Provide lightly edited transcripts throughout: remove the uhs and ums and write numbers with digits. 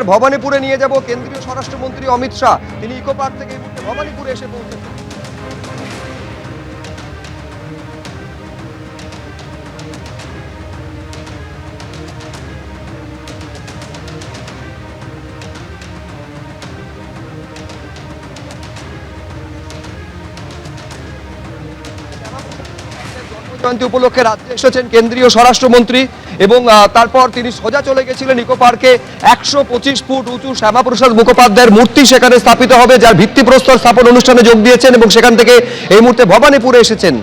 ভবানীপুরে নিয়ে যাব কেন্দ্রীয় স্বরাষ্ট্রমন্ত্রী অমিত শাহ। তিনি ইকো পার্ক থেকে এই মুহূর্তে ভবানীপুরে এসে পৌঁছেছেন। জয়ন্তী উপলক্ষে রাজ্যে এসেছেন কেন্দ্রীয় স্বরাষ্ট্রমন্ত্রী এবং তারপর তিনি সোজা চলে গেছিলেন ইকো পার্কে। 125 ফুট উঁচু শ্যামাপ্রসাদ মুখোপাধ্যায়ের মূর্তি সেখানে স্থাপিত হবে, যার ভিত্তিপ্রস্তর স্থাপন অনুষ্ঠানে যোগ দিয়েছেন এবং সেখান থেকে এই মুহূর্তে ভবানীপুরে এসেছেন।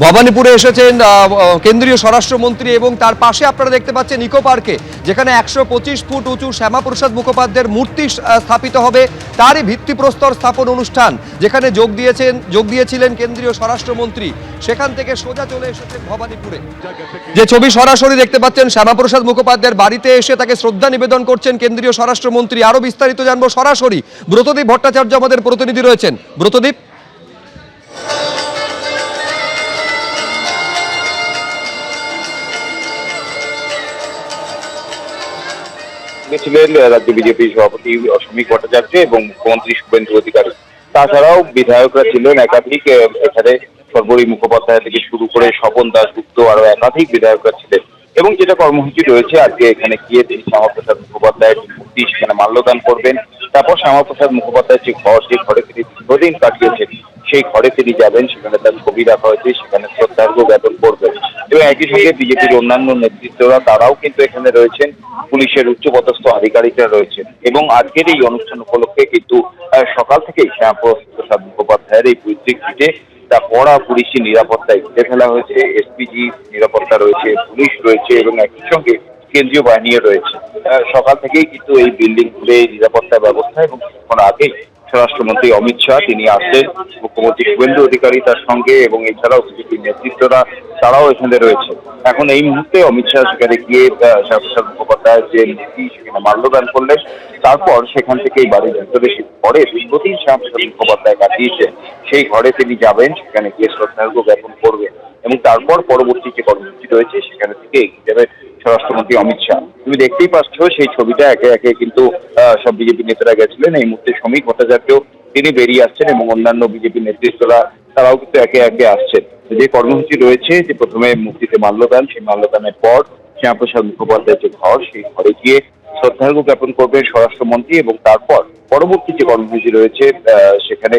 ভবানীপুরে এসেছেন কেন্দ্রীয় স্বরাষ্ট্রমন্ত্রী এবং তার পাশে আপনারা দেখতে পাচ্ছেন ইকো পার্কে, যেখানে 125 ফুট উঁচু শ্যামাপ্রসাদ মুখোপাধ্যায়ের মূর্তি স্থাপিত হবে, তারই ভিত্তিপ্রস্তর স্থাপন অনুষ্ঠান যেখানে যোগ দিয়েছিলেন কেন্দ্রীয় স্বরাষ্ট্রমন্ত্রী। সেখান থেকে সোজা চলে এসেছেন ভবানীপুরে। যে ছবি সরাসরি দেখতে পাচ্ছেন, শ্যামাপ্রসাদ মুখোপাধ্যায়ের বাড়িতে এসে তাকে শ্রদ্ধা নিবেদন করছেন কেন্দ্রীয় স্বরাষ্ট্রমন্ত্রী। আরো বিস্তারিত জানবো সরাসরি, ব্রতদীপ ভট্টাচার্য আমাদের প্রতিনিধি রয়েছেন। ব্রতদীপ, ছিলেন রাজ্য বিজেপি সভাপতি অশ্বিনী ভট্টাচার্য এবং মুখ্যমন্ত্রী শুভেন্দু অধিকারী। তাছাড়াও বিধায়করা ছিলেন একাধিক, এখানে সর্বরী মুখোপাধ্যায় থেকে শুরু করে স্বপন দাশগুপ্ত, আরো একাধিক বিধায়করা ছিলেন। এবং যেটা কর্মসূচি রয়েছে আজকে, এখানে গিয়ে তিনি শ্যামাপ্রসাদ মুখোপাধ্যায়ের মূর্তি সেখানে মাল্যদান করবেন। তারপর শ্যামাপ্রসাদ মুখোপাধ্যায়ের যে ঘরে তিনি দীর্ঘদিন কাটিয়েছেন, সেই ঘরে তিনি যাবেন, সেখানে তার ছবি রাখা হয়েছে, সেখানে শ্রদ্ধার্ঘ্য জ্ঞাপন করবেন। এবং একই সঙ্গে বিজেপির অন্যান্য নেতৃত্বরা তারাও কিন্তু এখানে রয়েছেন, পুলিশের উচ্চপদস্থ আধিকারিকরা রয়েছেন। এবং আজকের এই অনুষ্ঠান উপলক্ষে কিন্তু সকাল থেকেই শ্যামাপ্রসাদ মুখোপাধ্যায়ের এই পৈতৃক ভিটে তা কড়া পুলিশি নিরাপত্তায় ঘিরে ফেলা হয়েছে। এসপিজি নিরাপত্তা রয়েছে, পুলিশ রয়েছে এবং একই সঙ্গে কেন্দ্রীয় বাহিনীও রয়েছে। সকাল থেকেই কিন্তু এই বিল্ডিং ঘুরে নিরাপত্তা ব্যবস্থা, এবং কিছুক্ষণ আগেই স্বরাষ্ট্রমন্ত্রী অমিত শাহ তিনি আসছেন, মুখ্যমন্ত্রী শুভেন্দু অধিকারী তার সঙ্গে, এবং এছাড়াও বিজেপির নেতৃত্বরা তারাও এখানে রয়েছে। এখন এই মুহূর্তে অমিত শাহ সেখানে গিয়ে শ্যামাপ্রসাদ মুখোপাধ্যায়ের যে মূর্তি সেখানে মাল্যদান করলেন। তারপর সেখান থেকে এই বাড়ির ভেতরে ঘরে দীর্ঘদিন শ্যামাপ্রসাদ মুখোপাধ্যায় কাটিয়েছেন, সেই ঘরে তিনি যাবেন, সেখানে গিয়ে শ্রদ্ধার্ঘ্য জ্ঞাপন করবেন এবং তারপর পরবর্তী যে কর্মসূচি রয়েছে সেখানে থেকে এগিয়ে যাবে স্বরাষ্ট্রমন্ত্রী অমিত শাহ। তুমি দেখতেই পাচ্ছ সেই ছবিটা, একে একে কিন্তু সব বিজেপি নেতারা গেছিলেন। এই মুহূর্তে শ্রমিক ভট্টাচার্য তিনি বেরিয়ে আসছেন এবং অন্যান্য বিজেপি নেতৃত্বরা তারাও কিন্তু একে একে আসছেন। যে কর্মসূচি রয়েছে, যে প্রথমে মূর্তিতে মাল্যদান, সেই মাল্যদানের পর শ্যামাপ্রসাদ মুখোপাধ্যায়ের যে ঘর, সেই ঘরে গিয়ে শ্রদ্ধার্ঘ্য জ্ঞাপন করবেন স্বরাষ্ট্রমন্ত্রী এবং তারপর পরবর্তী যে কর্মসূচি রয়েছে সেখানে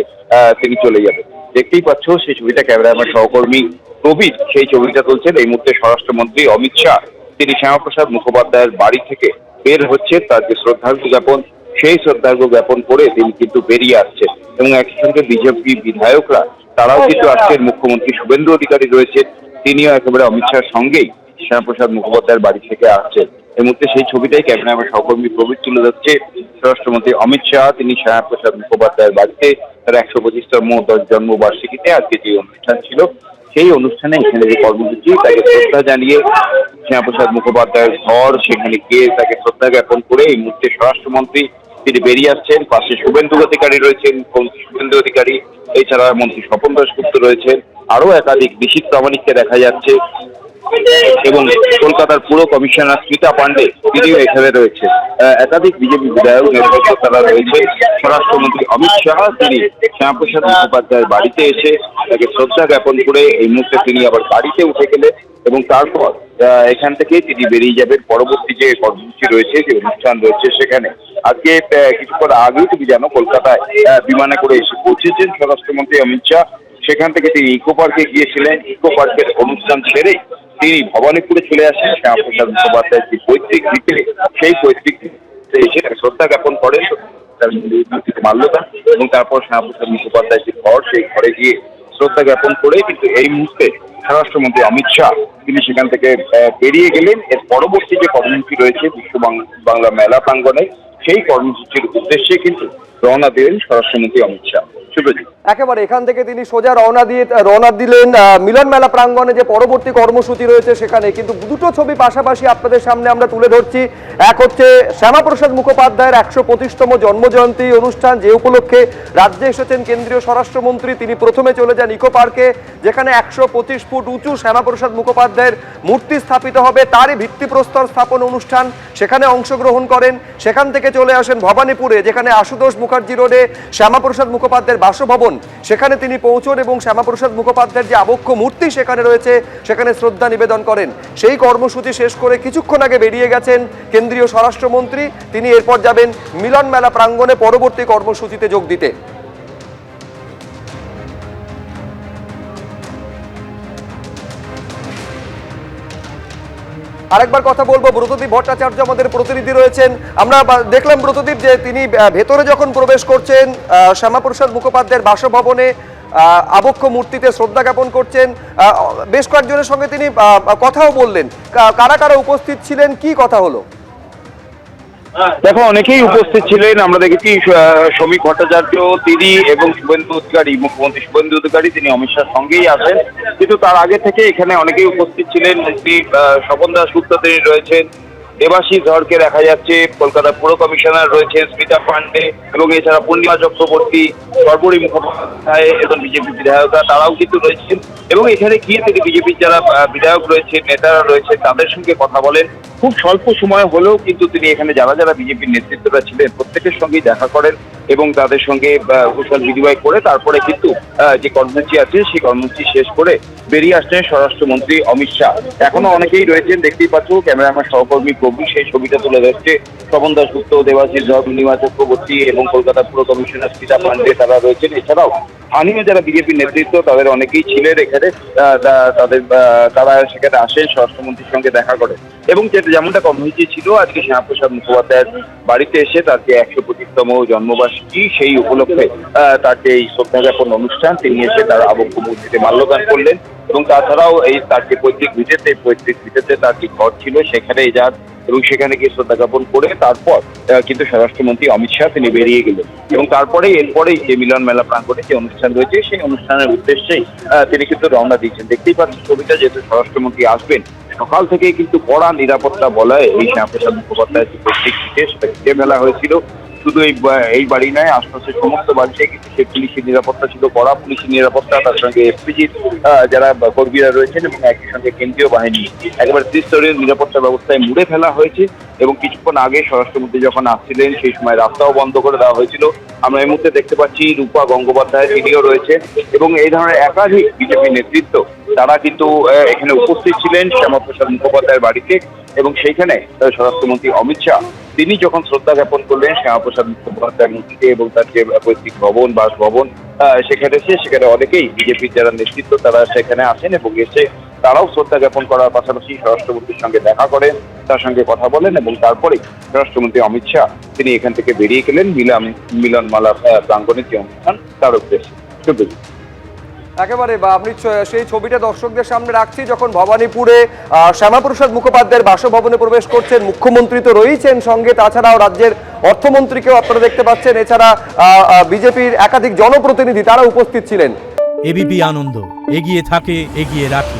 তিনি চলে যাবেন। দেখতেই পাচ্ছ সেই ছবিটা, ক্যামেরাম্যান সহকর্মী প্রবীর সেই ছবিটা তুলছেন। এই মুহূর্তে স্বরাষ্ট্রমন্ত্রী অমিত শাহ তিনি শ্যামাপ্রসাদ মুখোপাধ্যায়ের বাড়ি থেকে বের হচ্ছে, তার যে শ্রদ্ধার্ঘ্য জ্ঞাপন, সেই শ্রদ্ধার্ঘ্য জ্ঞাপন করে তিনি কিন্তু বেরিয়ে আসছেন। এবং একই সঙ্গে বিজেপি বিধায়করা তারাও কিন্তু আসছেন, মুখ্যমন্ত্রী শুভেন্দু অধিকারী রয়েছেন, তিনিও একেবারে অমিত শাহের সঙ্গেই শ্যামাপ্রসাদ মুখোপাধ্যায়ের বাড়ি থেকে আসছেন। এই মুহূর্তে সেই ছবিটাই ক্যামেরাম্যান সহকর্মী প্রবীর তুলে যাচ্ছে। স্বরাষ্ট্রমন্ত্রী অমিত শাহ তিনি শ্যামাপ্রসাদ মুখোপাধ্যায়ের বাড়িতে তার 125তম জন্মবার্ষিকীতে আজকে যে অনুষ্ঠান ছিল, সেই অনুষ্ঠানে এখানে যে কর্মসূচি, তাকে শ্রদ্ধা জানিয়ে শ্যামাপ্রসাদ মুখোপাধ্যায়ের ঘর, সেখানে গিয়ে তাকে শ্রদ্ধা জ্ঞাপন করে এই মুহূর্তে স্বরাষ্ট্রমন্ত্রী তিনি বেরিয়ে আসছেন। পাশে শুভেন্দু অধিকারী রয়েছেন, মুখ্যমন্ত্রী শুভেন্দু অধিকারী, এছাড়া মন্ত্রী স্বপন দাশগুপ্ত রয়েছেন, আরো একাধিক বিশিষ্ট প্রামাণিককে দেখা যাচ্ছে এবং কলকাতার পুর কমিশনার স্মিতা পান্ডে তিনিও এখানে রয়েছে। একাধিক বিজেপি বিধায়ক নেতৃত্ব তারা রয়েছে। স্বরাষ্ট্রমন্ত্রী অমিত শাহ তিনি শ্যামাপ্রসাদ মুখোপাধ্যায়ের বাড়িতে এসে তাকে শ্রদ্ধা জ্ঞাপন করে এই মুহূর্তে তিনি আবার গাড়িতে উঠে গেলেন এবং তারপর এখান থেকে তিনি বেরিয়ে যাবেন পরবর্তী যে কর্মসূচি রয়েছে, যে অনুষ্ঠান রয়েছে সেখানে। আজকে কিছুক্ষণ আগেই তুমি জানো, কলকাতায় বিমানে করে এসে পৌঁছেছেন স্বরাষ্ট্রমন্ত্রী অমিত শাহ। সেখান থেকে তিনি ইকো পার্কে গিয়েছিলেন। ইকো পার্কের অনুষ্ঠান সেরে তিনি ভবানীপুরে চলে আসেন। শ্যামাপ্রসাদ মুখোপাধ্যায়ের যে পৈতৃক ভিটে, সেই পৈতৃক এসে শ্রদ্ধা জ্ঞাপন করেন, মাল্যদান, এবং তারপর শ্যামাপ্রসাদ মুখোপাধ্যায়ের যে ঘর, সেই ঘরে গিয়ে শ্রদ্ধা জ্ঞাপন করে কিন্তু এই মুহূর্তে স্বরাষ্ট্রমন্ত্রী অমিত শাহ তিনি সেখান থেকে বেরিয়ে গেলেন। এর পরবর্তী যে কর্মসূচি রয়েছে বিশ্ব বাংলা মেলা প্রাঙ্গণে, সেই কর্মসূচির উদ্দেশ্যে কিন্তু রওনা দিলেন স্বরাষ্ট্রমন্ত্রী অমিত শাহ। শুভজিৎ। একেবারে এখান থেকে তিনি সোজা রওনা দিলেন মিলন মেলা প্রাঙ্গণে যে পরবর্তী কর্মসূচি রয়েছে সেখানে। কিন্তু দুটো ছবি পাশাপাশি আপনাদের সামনে আমরা তুলে ধরছি। এক হচ্ছে শ্যামাপ্রসাদ মুখোপাধ্যায়ের ১২৫তম জন্মজয়ন্তী অনুষ্ঠান, যে উপলক্ষে রাজ্যে এসেছেন কেন্দ্রীয় স্বরাষ্ট্রমন্ত্রী। তিনি প্রথমে চলে যান ইকো পার্কে, যেখানে ১২৫ ফুট উঁচু শ্যামাপ্রসাদ মুখোপাধ্যায়ের মূর্তি স্থাপিত হবে, তারই ভিত্তিপ্রস্তর স্থাপন অনুষ্ঠান, সেখানে অংশগ্রহণ করেন। সেখান থেকে চলে আসেন ভবানীপুরে, যেখানে আশুতোষ মুখার্জি রোডে শ্যামাপ্রসাদ মুখোপাধ্যায়ের বাসভবন, সেখানে তিনি পৌঁছন এবং শ্যামাপ্রসাদ মুখোপাধ্যায়ের যে আবক্ষ মূর্তি সেখানে রয়েছে সেখানে শ্রদ্ধা নিবেদন করেন। সেই কর্মসূচি শেষ করে কিছুক্ষণ আগে বেরিয়ে গেছেন কেন্দ্রীয় স্বরাষ্ট্রমন্ত্রী। তিনি এরপর যাবেন মিলন মেলা প্রাঙ্গণে পরবর্তী কর্মসূচিতে যোগ দিতে। আরেকবার কথা বলবো, ব্রতদীপ ভট্টাচার্য আমাদের প্রতিনিধি রয়েছেন। আমরা দেখলাম ব্রতদীপ যে তিনি ভেতরে যখন প্রবেশ করছেন শ্যামাপ্রসাদ মুখোপাধ্যায়ের বাসভবনে, আবক্ষ মূর্তিতে শ্রদ্ধা জ্ঞাপন করছেন, বেশ কয়েকজনের সঙ্গে তিনি কথাও বললেন। কারা কারা উপস্থিত ছিলেন, কি কথা হলো? দেখো, অনেকেই উপস্থিত ছিলেন। আমরা দেখেছি শ্রমিক ভট্টাচার্য তিনি এবং শুভেন্দু অধিকারী, মুখ্যমন্ত্রী শুভেন্দু অধিকারী, তিনি অমিত শাহর সঙ্গেই আছেন। কিন্তু তার আগে থেকে এখানে অনেকেই উপস্থিত ছিলেন। স্বপন দাশগুপ্ত তিনি রয়েছেন, দেবাশিস ধরকে দেখা যাচ্ছে, কলকাতা পুর কমিশনার রয়েছেন স্মিতা পান্ডে, এবং এছাড়া পূর্ণিমা চক্রবর্তী, সর্বরী মুখোপাধ্যায় এবং বিজেপি বিধায়করা তারাও কিন্তু রয়েছেন। এবং এখানে গিয়ে থেকে বিজেপির যারা বিধায়ক রয়েছেন, নেতারা রয়েছেন, তাদের সঙ্গে কথা বলেন। খুব স্বল্প সময় হলেও কিন্তু তিনি এখানে যারা যারা বিজেপির নেতৃত্বরা ছিলেন প্রত্যেকের সঙ্গেই দেখা করেন এবং তাদের সঙ্গে কুশল বিনিময় করে তারপরে কিন্তু যে কর্মসূচি আছে সেই কর্মসূচি শেষ করে বেরিয়ে আসছেন স্বরাষ্ট্রমন্ত্রী অমিত শাহ। এখনো অনেকেই রয়েছেন, দেখতেই পাচ্ছ ক্যামেরাম্যান সহকর্মী প্রভু সেই ছবিটা তুলে ধরছে। স্বপন দাশগুপ্ত, দেবাশিস ধর, পূর্ণিমা চক্রবর্তী এবং কলকাতা পুর কমিশনার স্মিতা পান্ডে তারা রয়েছেন। এছাড়াও স্থানীয় যারা বিজেপির নেতৃত্ব তাদের অনেকেই ছিলেন এখানে। তারা সেখানে আসেন, স্বরাষ্ট্রমন্ত্রীর সঙ্গে দেখা করেন এবং যেমনটা কর্মসূচি ছিল আজকে শ্যামাপ্রসাদ মুখোপাধ্যায়ের বাড়িতে এসে তার যে ১২৫তম জন্মবার্ষিকী সেই উপলক্ষে তার যে এই শ্রদ্ধা জ্ঞাপন অনুষ্ঠান, তিনি এসে তার আবক্ষ মূর্তিতে মাল্যদান করলেন এবং তাছাড়াও এই তার যে পৈতৃক ভিটেতে তার যে ঘর ছিল সেখানে যান এবং সেখানে গিয়ে শ্রদ্ধা জ্ঞাপন করে তারপর কিন্তু স্বরাষ্ট্রমন্ত্রী অমিত শাহ তিনি বেরিয়ে গেলেন এবং এরপরেই যে মিলন মেলা প্রাঙ্গণে যে অনুষ্ঠান রয়েছে সেই অনুষ্ঠানের উদ্দেশ্যেই তিনি কিন্তু রওনা দিয়েছেন। দেখতেই পাচ্ছেন ছবিটা, যেহেতু স্বরাষ্ট্রমন্ত্রী আসবেন, সকাল থেকেই কিন্তু কড়া নিরাপত্তা বলয়ে এই শ্যামাপ্রসাদ মুখোপাধ্যায়ের যে পৈতৃক ভিটে সেটা ঘিরে ফেলা হয়েছিল। শুধু এই বাড়ি নয়, আশপাশের সমস্ত বাড়িতে কিন্তু সেই পুলিশের নিরাপত্তা ছিল, কড়া পুলিশের নিরাপত্তা, তার সঙ্গে এসপিজির যারা কর্মীরা রয়েছেন এবং একই সঙ্গে কেন্দ্রীয় বাহিনী, একেবারে ত্রিস্তরের নিরাপত্তা ব্যবস্থায় মুড়ে ফেলা হয়েছে। এবং কিছুক্ষণ আগে স্বরাষ্ট্রমন্ত্রী যখন আসছিলেন সেই সময় রাস্তাও বন্ধ করে দেওয়া হয়েছিল। আমরা এই মুহূর্তে দেখতে পাচ্ছি রূপা গঙ্গোপাধ্যায় তিনিও রয়েছেন এবং এই ধরনের একাধিক বিজেপি নেতৃত্ব তারা কিন্তু এখানে উপস্থিত ছিলেন শ্যামাপ্রসাদ মুখোপাধ্যায়ের বাড়িতে। এবং সেইখানে স্বরাষ্ট্রমন্ত্রী অমিত শাহ তিনি যখন শ্রদ্ধা জ্ঞাপন করলেন শ্যামাপ্রসাদ মুখোপাধ্যায়ের মূর্তিতে এবং তার যে পৈতৃক ভবন, বাসভবন, সেখানে অনেকেই বিজেপির যারা নেতৃত্ব তারা সেখানে আসেন এবং এসে তারাও শ্রদ্ধা জ্ঞাপন করার পাশাপাশি স্বরাষ্ট্রমন্ত্রীর সঙ্গে দেখা করেন, তার সঙ্গে কথা বলেন এবং তারপরে স্বরাষ্ট্রমন্ত্রী অমিত শাহ তিনি এখান থেকে বেরিয়ে গেলেন মিলন মেলা প্রাঙ্গণের যে অনুষ্ঠান তার উদ্দেশ্যে। একেবারে আপনি সেই ছবিটা দর্শকদের সামনে রাখছি, যখন ভবানীপুরে শ্যামাপ্রসাদ মুখোপাধ্যায়ের বাসভবনে প্রবেশ করছেন। মুখ্যমন্ত্রী তো রয়েছেন সঙ্গে, তাছাড়াও রাজ্যের অর্থমন্ত্রীকেও আপনারা দেখতে পাচ্ছেন, এছাড়া বিজেপির একাধিক জনপ্রতিনিধি তারা উপস্থিত ছিলেন। এবিপি আনন্দ, এগিয়ে থাকে, এগিয়ে রাখে।